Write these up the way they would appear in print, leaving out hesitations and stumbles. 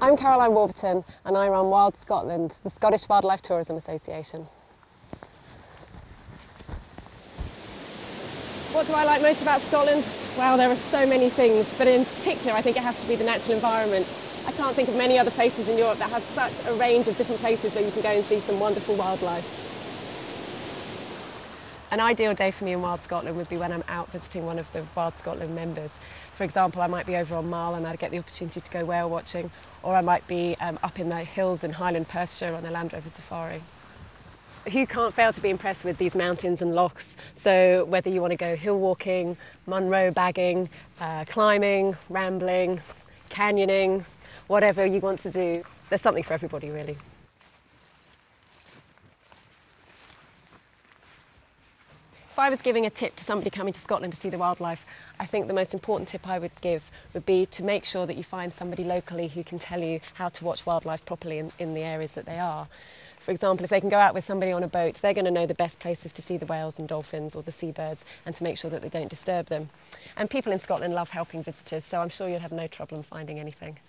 I'm Caroline Warburton and I run Wild Scotland, the Scottish Wildlife Tourism Association. What do I like most about Scotland? Well, there are so many things, but in particular I think it has to be the natural environment. I can't think of many other places in Europe that have such a range of different places where you can go and see some wonderful wildlife. An ideal day for me in Wild Scotland would be when I'm out visiting one of the Wild Scotland members. For example, I might be over on Mull and I'd get the opportunity to go whale watching, or I might be up in the hills in Highland Perthshire on a Land Rover safari. Who can't fail to be impressed with these mountains and lochs? So whether you want to go hill walking, Munro bagging, climbing, rambling, canyoning, whatever you want to do, there's something for everybody really. If I was giving a tip to somebody coming to Scotland to see the wildlife, I think the most important tip I would give would be to make sure that you find somebody locally who can tell you how to watch wildlife properly in the areas that they are. For example, if they can go out with somebody on a boat, they're going to know the best places to see the whales and dolphins or the seabirds and to make sure that they don't disturb them. And people in Scotland love helping visitors, so I'm sure you'll have no trouble finding anything.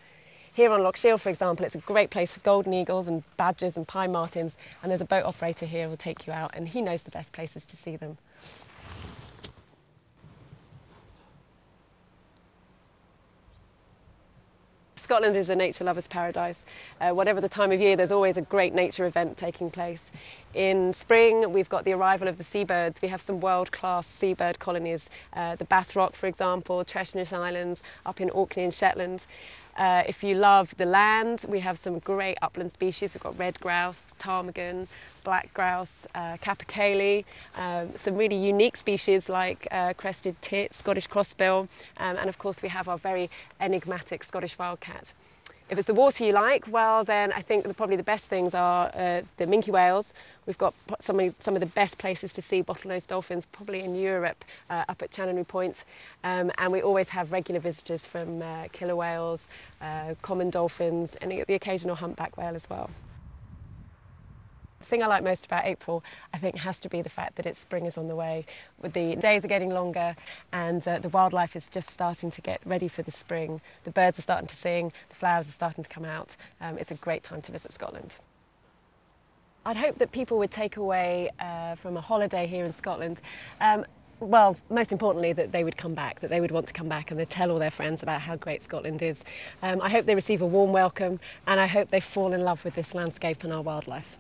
Here on Loch Shiel, for example, it's a great place for golden eagles and badgers and pine martins, and there's a boat operator here who will take you out and he knows the best places to see them. Scotland is a nature lover's paradise. Whatever the time of year, there's always a great nature event taking place. In spring, we've got the arrival of the seabirds. We have some world-class seabird colonies, the Bass Rock, for example, Treshnish Islands, up in Orkney and Shetland. If you love the land, we have some great upland species. We've got red grouse, ptarmigan, black grouse, capercaillie, some really unique species like crested tit, Scottish crossbill, and of course we have our very enigmatic Scottish wildcat. If it's the water you like, well then I think probably the best things are the minke whales. We've got some of the best places to see bottlenose dolphins probably in Europe, up at Chanonry Point, and we always have regular visitors from killer whales, common dolphins and the occasional humpback whale as well. The thing I like most about April, I think, has to be the fact that spring is on the way. The days are getting longer and the wildlife is just starting to get ready for the spring. The birds are starting to sing, the flowers are starting to come out. It's a great time to visit Scotland. I'd hope that people would take away from a holiday here in Scotland, well, most importantly, that they would come back, that they would want to come back and they'd tell all their friends about how great Scotland is. I hope they receive a warm welcome and I hope they fall in love with this landscape and our wildlife.